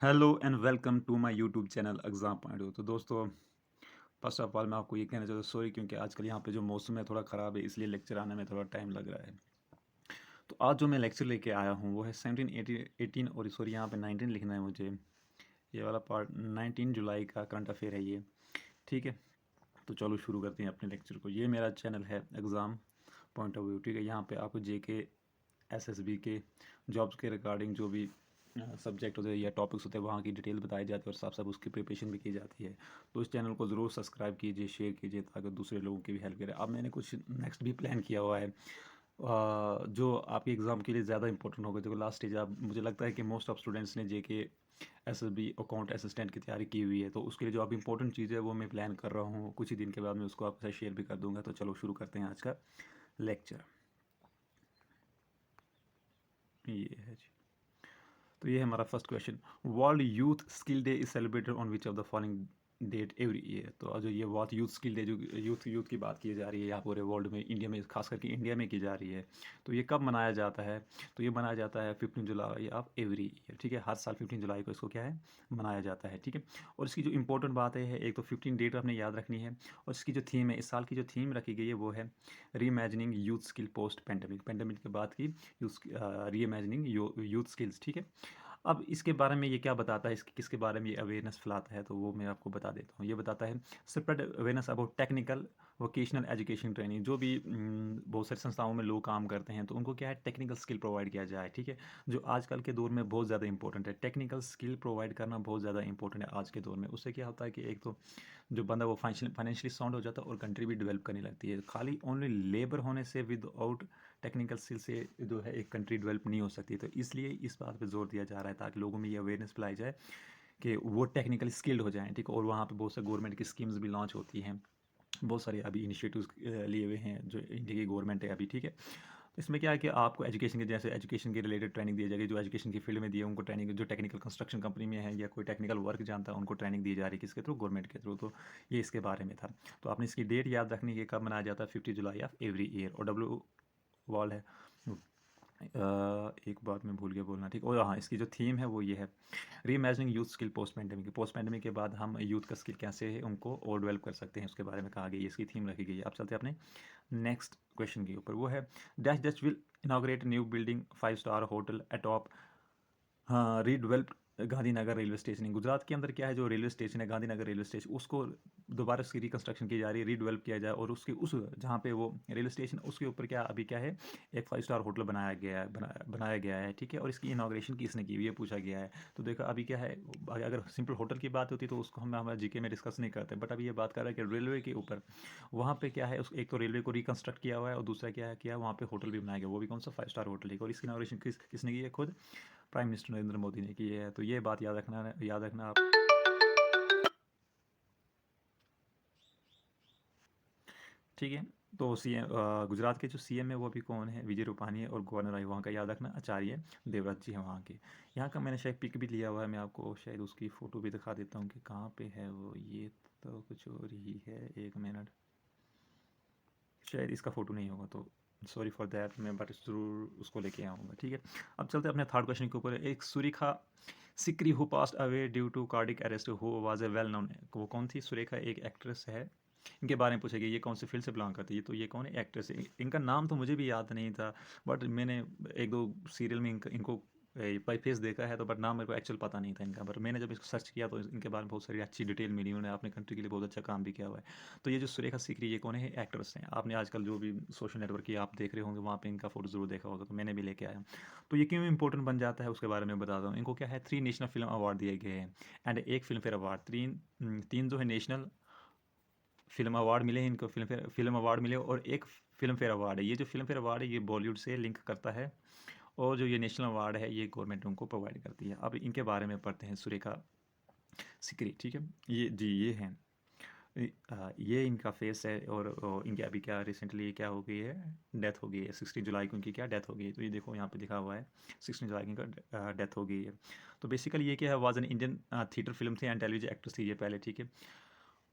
Hello and welcome to my YouTube channel exam point तो दोस्तों first of all मैं आपको ये कहना चाहता हूँ सॉरी क्योंकि आजकल यहाँ पे जो मौसम है थोड़ा ख़राब है इसलिए लेक्चर आने में थोड़ा टाइम लग रहा है। तो आज जो मैं लेक्चर लेके आया हूँ वो है 17 और सॉरी यहाँ पे 19 लिखना है मुझे। ये वाला पार्ट 19 जुलाई का करंट अफेयर है ये। ठीक है, तो चलो शुरू करते हैं अपने लेक्चर को। ये मेरा चैनल है एग्ज़ाम पॉइंट ऑफ व्यू। ठीक है, यहाँ पे आपको जेके एसएसबी के जॉब्स के रिगार्डिंग जो भी सब्जेक्ट होते हैं या टॉपिक्स होते हैं वहाँ की डिटेल बताई जाती है और साथ साथ उसकी प्रिपरेशन भी की जाती है। तो इस चैनल को ज़रूर सब्सक्राइब कीजिए, शेयर कीजिए ताकि दूसरे लोगों की भी हेल्प करे। अब मैंने कुछ नेक्स्ट भी प्लान किया हुआ है जो आपके एग्ज़ाम के लिए ज़्यादा इंपॉर्टेंट होगा। देखो लास्ट स्टेज आप मुझे लगता है कि मोस्ट ऑफ स्टूडेंट्स ने जेके एसएसबी अकाउंट असिस्टेंट की तैयारी की हुई है, तो उसके लिए जो आप इंपॉर्टेंट चीज़ है वो मैं प्लान कर रहा हूँ। कुछ ही दिन के बाद मैं उसको आपके साथ शेयर भी कर दूंगा। तो चलो शुरू करते हैं आज का लेक्चर। ये है जी, तो ये है हमारा first question. World youth skill day is celebrated on which of the following date every year. तो जो ये वर्ल्ड यूथ स्किल डे जो यूथ की बात की जा रही है यहाँ पूरे वर्ल्ड में, इंडिया में खास करके इंडिया में की जा रही है, तो ये कब मनाया जाता है? तो ये मनाया जाता है 15 जुलाई ऑफ एवरी ईयर। ठीक है, हर साल 15 जुलाई को इसको क्या है, मनाया जाता है। ठीक है, और इसकी जो इंपॉर्टेंट बात है, एक तो 15 डेट आपने याद रखनी है, और इसकी जो थीम है, इस साल की जो थीम रखी गई है वो है री imagining youth skill post pandemic. Pandemic के बाद की री इमेजिनिंग यूथ स्किल्स। ठीक है, अब इसके बारे में ये क्या बताता है, इसके किसके बारे में ये अवेयरनेस फैलाता है, तो वो मैं आपको बता देता हूँ। ये बताता है spread awareness about technical vocational education training. जो भी बहुत सारी संस्थाओं में लोग काम करते हैं तो उनको क्या है, टेक्निकल स्किल प्रोवाइड किया जाए। ठीक है, जो आजकल के दौर में बहुत ज़्यादा इंपॉर्टेंट है, टेक्निकल स्किल प्रोवाइड करना बहुत ज़्यादा इंपॉर्टेंट है आज के दौर में। उससे क्या होता है कि एक तो जो बंदा वो फाइनेंशियली साउंड हो जाता है और कंट्री भी डेवलप करने लगती है। खाली ओनली लेबर होने से विदाउट टेक्निकल स्किल से जो है एक कंट्री डेवलप नहीं हो सकती। तो इसलिए इस बात पे जोर दिया जा रहा है ताकि लोगों में ये अवेयरनेस फैलाई जाए कि वो टेक्निकली स्किल्ड हो जाएं। ठीक है, और वहाँ पे बहुत से गवर्नमेंट की स्कीम्स भी लॉन्च होती हैं, बहुत सारे अभी इनिशिएटिव्स लिए हुए हैं जो इंडिया की गवर्नमेंट है अभी। ठीक है, इसमें क्या है कि आपको एजुकेशन के जैसे एजुकेशन के रिलेटेड ट्रेनिंग दी जाएगी, जो एजुकेशन की फील्ड में दिए उनको ट्रेनिंग, जो टेक्निकल कंस्ट्रक्शन कंपनी में है या कोई टेक्निकल वर्क जानता है उनको ट्रेनिंग दी जा रही है, किसके थ्रू, गवर्नमेंट के थ्रू। तो ये इसके बारे में था। तो आपने इसकी डेट याद रखनी है, कब मनाया जाता है, 50 जुलाई ऑफ एवरी ईयर। और डब्ल्यू वॉल है एक बात मैं भूल गया बोलना। ठीक, और हाँ, इसकी जो थीम है वो ये है री imagining youth skill post pandemic. Post pandemic के बाद हम यूथ का स्किल कैसे है उनको और डेवलप कर सकते हैं उसके बारे में कहा गया है, इसकी थीम रखी गई है। अब चलते हैं अपने नेक्स्ट क्वेश्चन के ऊपर। वो है dash dash will inaugurate new building 5 star hotel atop हाँ redeveloped Gandhinagar railway station. Gujarat के अंदर क्या है, जो रेलवे स्टेशन है गांधीनगर रेलवे स्टेशन, उसको दोबारा उसकी रिकंस्ट्रक्शन की जा रही है, रीडेवलप किया जाए, और उसकी उस जहाँ पे वो रेलवे स्टेशन उसके ऊपर क्या अभी क्या है, एक 5 स्टार होटल बनाया गया है। ठीक है, और इसकी इनाग्रेशन किसने की ये पूछा गया है। तो देखो अभी क्या है, अगर सिंपल होटल की बात होती तो उसको हम हमारे जीके में डिस्कस नहीं करते, बट अभी ये बात कर रहा है कि रेलवे के ऊपर वहाँ पे क्या है, उस एक तो रेलवे को रिकंस्ट्रक्ट किया हुआ है और दूसरा क्या है किया, वहाँ पे होटल भी बनाया गया, वो भी कौन सा 5 स्टार होटल है। और इसकी इनाग्रेशन किसने की है, खुद प्राइम मिनिस्टर नरेंद्र मोदी ने की है। तो ये बात याद रखना आप। ठीक है, तो सीएम गुजरात के जो सीएम है वो अभी कौन है, विजय रूपानी है, और गवर्नर है वहाँ का याद रखना आचार्य देवव्रत जी है वहाँ के। यहाँ का मैंने शायद पिक भी लिया हुआ है, मैं आपको शायद उसकी फ़ोटो भी दिखा देता हूँ कि कहाँ पे है वो। ये तो कुछ और ही है, एक मिनट, शायद इसका फ़ोटो नहीं होगा तो सॉरी फॉर दैट, मैं बट ज़रूर उसको लेके आऊँगा। ठीक है, अब चलते हैं अपने थर्ड क्वेश्चन के ऊपर। एक Surekha Sikri who passed away due to cardiac arrest who was a well known. वो कौन थी? सुरेखा एक एक्ट्रेस है, इनके बारे में पूछेगी ये कौन से फील्ड से बिलोंग करती है। तो ये कौन है, एक्ट्रेस है। इनका नाम तो मुझे भी याद नहीं था, बट मैंने एक दो सीरियल में इनको बाई फेस देखा है, तो बट नाम मेरे को एक्चुअल पता नहीं था इनका। बट मैंने जब इसको सर्च किया तो इनके बारे में बहुत सारी अच्छी डिटेल मिली, उन्होंने अपने कंट्री के लिए बहुत अच्छा काम भी किया हुआ है। तो ये जो सुरेखा सीकरी ये कौन है, एक्ट्रेस हैं। आपने आजकल जो भी सोशल नेटवर्क की आप देख रहे होंगे वहाँ पे इनका फोटो जरूर देखा होगा, तो मैंने भी लेके आया। तो ये क्यों इंपॉर्टेंट बन जाता है उसके बारे में बताता हूँ। इनको क्या है, 3 नेशनल फिल्म अवार्ड दिए गए हैं एंड एक फिल्म फेयर अवार्ड। तीन जो है नेशनल फिल्म अवार्ड मिले हैं इनको, फिल्म अवार्ड मिले, और एक फिल्म फेयर अवार्ड है। ये जो फिल्म फेयर अवार्ड है ये बॉलीवुड से लिंक करता है, और जो ये नेशनल अवार्ड है ये गवर्नमेंट उनको प्रोवाइड करती है। अब इनके बारे में पढ़ते हैं, सुरेखा सिकरी। ठीक है, ये जी ये हैं, ये इनका फेस है, और इनके अभी क्या रिसेंटली क्या हो गई है, डेथ हो गई है। 16 जुलाई को इनकी क्या डेथ हो गई है। तो ये देखो यहाँ पे लिखा हुआ है 16 जुलाई की इनका डेथ हो गई है। तो बेसिकली ये क्या है, was an Indian theatre film थी एंड टेलीविजन एक्ट्रेस थी ये पहले। ठीक है,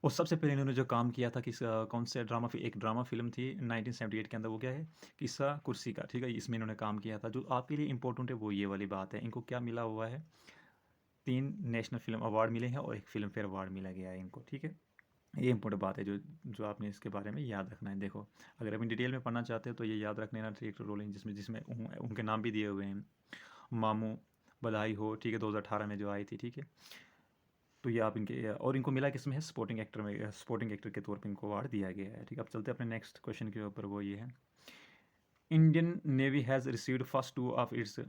और सबसे पहले इन्होंने जो काम किया था किस कौन से एक ड्रामा फिल्म थी 1978 के अंदर, वो क्या है, किस्सा कुर्सी का। ठीक है, इसमें इन्होंने काम किया था। जो आपके लिए इंपॉर्टेंट है वो ये वाली बात है, इनको क्या मिला हुआ है, 3 नेशनल फिल्म अवार्ड मिले हैं और 1 फिल्म फेयर अवार्ड मिला गया है इनको, ठीक है। ये इंपॉर्टेंट बात है जो आपने इसके बारे में याद रखना है। देखो, अगर आप डिटेल में पढ़ना चाहते हो तो ये याद रख लेना, डायरेक्टर रोलिंग जिसमें जिसमें उनके नाम भी दिए हुए हैं। मामू, बधाई हो, ठीक है, 2018 में जो आई थी, ठीक है। तो ये आप इनके, और इनको मिला किसमें है, सपोर्टिंग एक्टर में, सपोर्टिंग एक्टर के तौर पे इनको अवार्ड दिया गया है, ठीक है। अब चलते हैं अपने नेक्स्ट क्वेश्चन के ऊपर, वो ये है, Indian navy has received first 2 of its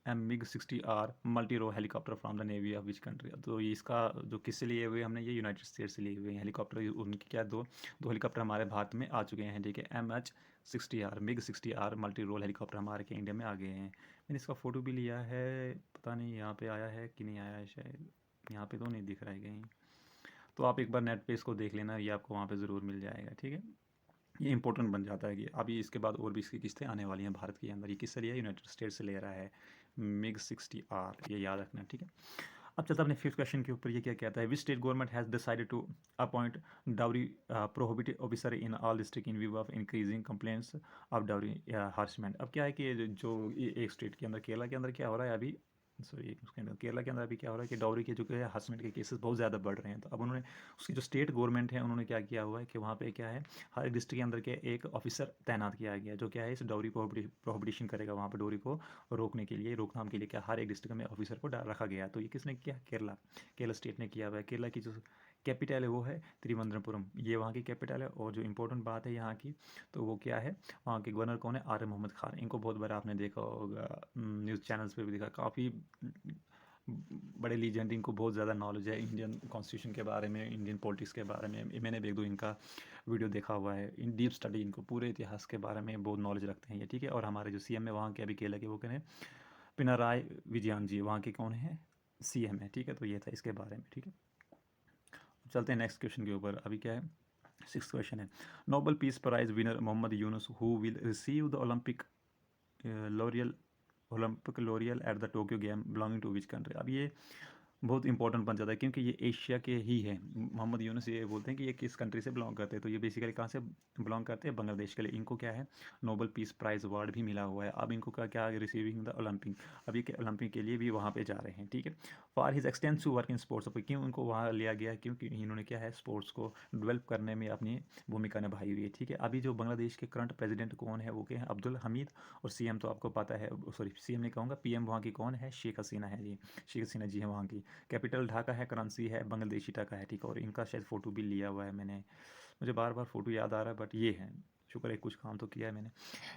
MiG 60R multi role helicopter from the navy of which country. तो ये इसका जो किससे लिए हुए हमने, ये यूनाइटेड स्टेट्स से लिए हुए हैं हेलीकॉप्टर। उनके क्या दो हेलीकॉप्टर हमारे भारत में आ चुके हैं, ठीक है। MiG 60R multi role helicopter हमारे के इंडिया में आ गए हैं। मैंने इसका फ़ोटो भी लिया है, पता नहीं यहाँ पे आया है कि नहीं आया है, शायद यहाँ पे तो नहीं दिख रहा है कहीं। तो आप एक बार नेट पे इसको देख लेना, ये आपको वहाँ पे ज़रूर मिल जाएगा, ठीक है। ये इंपॉर्टेंट बन जाता है कि अभी इसके बाद और भी इसकी किस्तें आने वाली हैं भारत के अंदर। ये किससे लिया है, यूनाइटेड स्टेट्स से ले रहा है MiG 60R, ये याद रखना, ठीक है। अब चलता अपने 5th क्वेश्चन के ऊपर, ये क्या कहता है, which state government has decided to appoint dowry prohibited officer in all district in view of increasing complaints of dowry harassment. अब क्या है कि जो एक स्टेट के अंदर, केरला के अंदर क्या हो रहा है अभी, सॉरी उसके अंदर केरला के अंदर अभी क्या हो रहा है कि डाउरी के जो है हरासमेंट के केसेस बहुत ज़्यादा बढ़ रहे हैं। तो अब उन्होंने, उसकी जो स्टेट गवर्नमेंट है, उन्होंने क्या किया हुआ है कि वहाँ पे क्या है, हर एक डिस्ट्रिक्ट के अंदर के एक ऑफिसर तैनात किया गया, जो क्या है इस डाउरी प्रोहिबिशन करेगा, वहाँ पर डाउरी को रोकने के लिए, रोकथाम के लिए क्या हर एक डिस्ट्रिक्ट में ऑफिसर को रखा गया। तो ये किसने किया, केरला स्टेट ने किया हुआ है। केरला की जो कैपिटल है वो है त्रिवंद्रपुरम, ये वहाँ की कैपिटल है। और जो इंपॉर्टेंट बात है यहाँ की, तो वो क्या है, वहाँ के गवर्नर कौन है, आर मोहम्मद खान। इनको बहुत बार आपने देखा होगा, न्यूज़ चैनल्स पे भी देखा, काफ़ी बड़े लीजेंड, इनको बहुत ज़्यादा नॉलेज है इंडियन कॉन्स्टिट्यूशन के बारे में, इंडियन पॉलिटिक्स के बारे में। मैंने भी 1-2 इनका वीडियो देखा हुआ है, इन डीप स्टडी, इनको पूरे इतिहास के बारे में बहुत नॉलेज रखते हैं ये, ठीक है। और हमारे जो CM है वहाँ के अभी केरला के, वो कहें पिनाराई विजयन जी, वहाँ के कौन है, CM है, ठीक है। तो ये था इसके बारे में, ठीक है। चलते हैं नेक्स्ट क्वेश्चन के ऊपर। अभी क्या है, 6th क्वेश्चन है, Nobel peace prize winner Mohammad Yunus who will receive the laurel Olympic laurel at the Tokyo game belonging to which country. अब ये बहुत इंपॉर्टेंट बन जाता है क्योंकि ये एशिया के ही है। मोहम्मद यूनुस ये बोलते हैं कि ये किस कंट्री से बिलोंग करते हैं, तो ये बेसिकली कहाँ से बिलोंग करते हैं, बांग्लादेश के लिए। इनको क्या है, नोबेल पीस प्राइज़ अवार्ड भी मिला हुआ है। अब इनको क्या क्या रिसीविंग द ओलंपिक, अब ये ओलंपिक के लिए भी वहाँ पे जा रहे हैं, ठीक है। For his extensive work in sports, क्यों उनको वहाँ लिया गया, क्योंकि इन्होंने क्या है, स्पोर्ट्स को डेवलप करने में अपनी भूमिका निभाई हुई है, ठीक है। अभी जो बांग्लादेश के करंट प्रेसिडेंट कौन है, वो क्या है, अब्दुल हमीद। और CM तो आपको पता है, सॉरी CM नहीं कहूँगा, PM वहाँ की कौन है, शेख हसीना है जी, शेख हसीना जी है वहाँ की। कैपिटल ढाका है, करेंसी है बांग्लादेशी टका है, ठीक है। और इनका शायद फ़ोटो भी लिया हुआ है मैंने, मुझे बार बार फ़ोटो याद आ रहा है, बट ये है, शुक्र है कुछ काम तो किया है मैंने,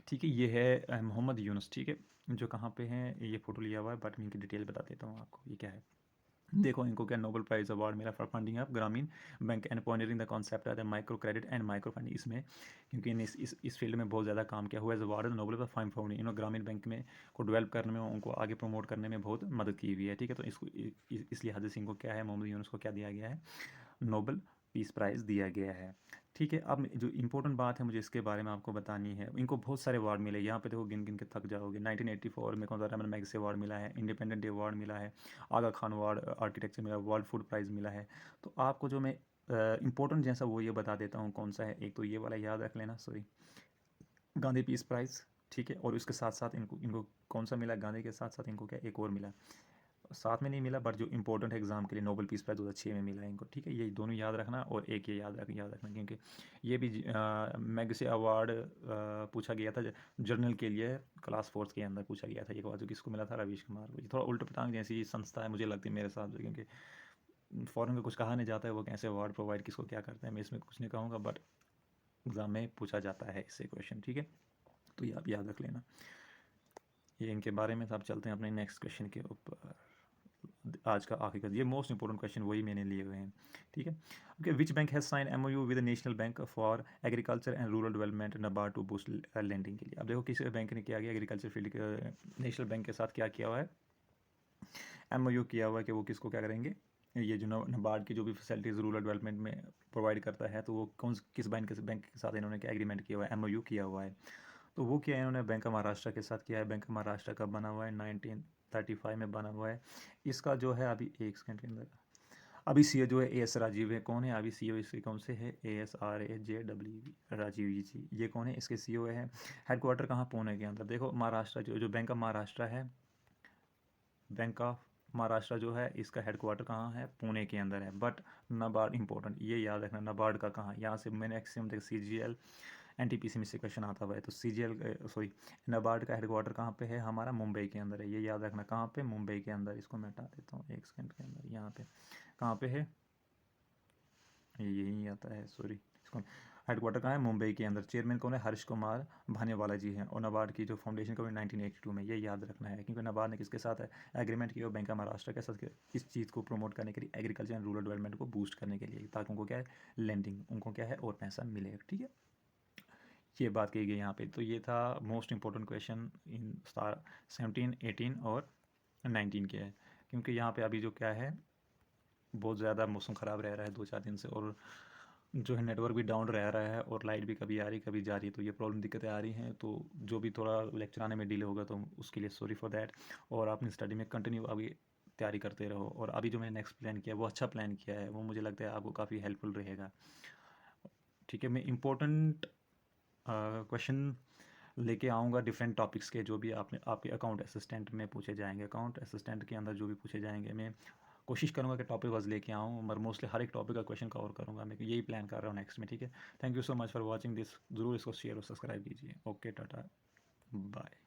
ठीक है। ये है मोहम्मद यूनुस, ठीक है, जो कहाँ पे हैं, ये फ़ोटो लिया हुआ है, बट मैं इनकी डिटेल बता देता हूँ आपको, ये क्या है। देखो, इनको क्या नोबेल प्राइज़ अवार्ड मिला फॉर फंडिंग ऑफ ग्रामीण bank and Poynting the concept of the micro credit and micro funding. इसमें क्योंकि इन्हें इस फील्ड में बहुत ज़्यादा काम किया हुआ है, award Nobel for fine founding, इन्होंने ग्रामीण बैंक में को डेवलप करने में, उनको आगे प्रमोट करने में बहुत मदद की हुई है, ठीक है। तो इसको इस लिहाज से इनको क्या है, मोहम्मद यूनुस को क्या दिया गया है, नोबेल पीस प्राइज़ दिया गया है, ठीक है। अब जो इंपॉर्टेंट बात है मुझे इसके बारे में आपको बतानी है, इनको बहुत सारे अवार्ड मिले, यहाँ पे देखो गिन गिन के थक जाओगे। 1984 में कौन सा रमन मैगसेसे अवार्ड मिला है, इंडिपेंडेंट डे अवार्ड मिला है, आगा खान अवार्ड आर्किटेक्चर मिला, वर्ल्ड फूड प्राइज़ मिला है। तो आपको जो मैं इंपॉर्टेंट जैसा वो ये बता देता हूँ कौन सा है। एक तो ये वाला याद रख लेना, सॉरी, गांधी पीस प्राइज़, ठीक है। और उसके साथ साथ इनको इनको कौन सा मिला, गांधी के साथ साथ इनको क्या एक और मिला, साथ में नहीं मिला, बट जो इंपॉर्टेंट है एग्जाम के लिए, नोबेल पीस प्राइज़ 2006 में मिला है इनको, ठीक है। ये दोनों याद रखना, और एक ये याद रखना, क्योंकि ये भी मैगसेसे अवार्ड पूछा गया था जर्नल के लिए, क्लास 4 के अंदर पूछा गया था। ये अवार्ड जो किसको मिला था, रवीश कुमार को। ये थोड़ा उल्ट पटांग जैसी संस्था है मुझे लगती है मेरे हिसाब से, क्योंकि फ़ॉरन में कुछ कहा नहीं जाता है वो कैसे अवार्ड प्रोवाइड किसको क्या करते हैं, मैं इसमें कुछ नहीं कहूँगा, बट एग्ज़ाम में पूछा जाता है इससे क्वेश्चन, ठीक है। तो ये आप याद रख लेना, ये इनके बारे में। तो आप चलते हैं अपने नेक्स्ट क्वेश्चन के ऊपर, आज का आखिरी का, ये मोस्ट इंपॉर्टेंट क्वेश्चन वही मैंने लिए हुए हैं, ठीक है। Okay, which bank has sign MOU with national bank for agriculture and rural development NABARD to boost lending के लिए। अब देखो किस बैंक ने किया गया, एग्रीकल्चर फील्ड के नेशनल बैंक के साथ क्या किया हुआ है, MOU किया हुआ है कि वो किसको क्या करेंगे, ये जो नाबार्ड की जो भी फैसिलिटीज़ रूरल डेवलपमेंट में प्रोवाइड करता है, तो वो किस बैंक के साथ इन्होंने क्या एग्रीमेंट किया हुआ है, MOU किया हुआ है। तो वो क्या है, इन्होंने बैंक ऑफ महाराष्ट्र के साथ किया है। बैंक ऑफ महाराष्ट्र कब बना हुआ है, 1935 में बना हुआ है। इसका जो है अभी एक सेकंड के अंदर, अभी CEO जो है AS राजीव है, कौन है अभी CEO इसके, कौन से है, ASRAJW राजीव जी, ये कौन है इसके CEO है। हेडक्वार्टर कहाँ, पुणे के अंदर। देखो महाराष्ट्र जो बैंक ऑफ महाराष्ट्र है, बैंक ऑफ महाराष्ट्र जो है इसका हेडक्वार्टर कहाँ है, पुणे के अंदर है। बट नाबार्ड इंपॉर्टेंट, ये याद रखना नाबार्ड का कहाँ, यहाँ से मैक्सिमम देख CGL NTPC में से क्वेश्चन आता हुआ है। तो नाबार्ड का हेडक्वार्टर कहाँ पे है हमारा, मुंबई के अंदर है। ये याद रखना कहाँ पे, मुंबई के अंदर। इसको मैं हटा देता हूँ 1 सेकंड के अंदर। यहाँ पे कहाँ पे है, यही आता है, सॉरी। इसको हेडक्वार्टर कहाँ है, मुंबई के अंदर। चेयरमैन कौन है, हर्ष कुमार भान्यवाला जी हैं। और नाबार्ड की जो फाउंडेशन कभी 1982 में, ये याद रखना है क्योंकि नाबार्ड ने किसके साथ है एग्रीमेंट किया, बैंक ऑफ महाराष्ट्र के साथ, इस चीज़ को प्रमोट करने के लिए, एग्रीकल्चर एंड रूरल डेवलपमेंट को बूस्ट करने के लिए, ताकि उनको क्या है लेंडिंग, उनको क्या है और पैसा मिलेगा। ठीक है, ये बात कही गई यहाँ पे। तो ये था मोस्ट इंपॉर्टेंट क्वेश्चन इन 17, 18 और 19 के है। क्योंकि यहाँ पे अभी जो क्या है बहुत ज़्यादा मौसम ख़राब रह रहा है 2-4 दिन से, और जो है नेटवर्क भी डाउन रह रहा है, और लाइट भी कभी आ रही कभी जा रही है। तो ये प्रॉब्लम दिक्कतें आ रही हैं। तो जो भी थोड़ा लेक्चर आने में डिले होगा तो उसके लिए सॉरी फॉर दैट। और अपनी स्टडी में कंटिन्यू अभी तैयारी करते रहो। और अभी जो मैंने नेक्स्ट प्लान किया वो अच्छा प्लान किया है, वो मुझे लगता है आपको काफ़ी हेल्पफुल रहेगा। ठीक है, मैं इम्पोर्टेंट क्वेश्चन लेके आऊँगा डिफरेंट टॉपिक्स के, जो भी आपके अकाउंट असिस्टेंट में पूछे जाएंगे। अकाउंट असिस्टेंट के अंदर जो भी पूछे जाएंगे, मैं कोशिश करूँगा कि टॉपिक वाइज लेके आऊँ, मगर मोस्टली हर एक टॉपिक का क्वेश्चन कवर करूँगा। मैं यही प्लान कर रहा हूँ नेक्स्ट में। ठीक है, thank you so much for watching this. ज़रूर इसको शेयर और सब्सक्राइब कीजिए। Okay, tata, bye.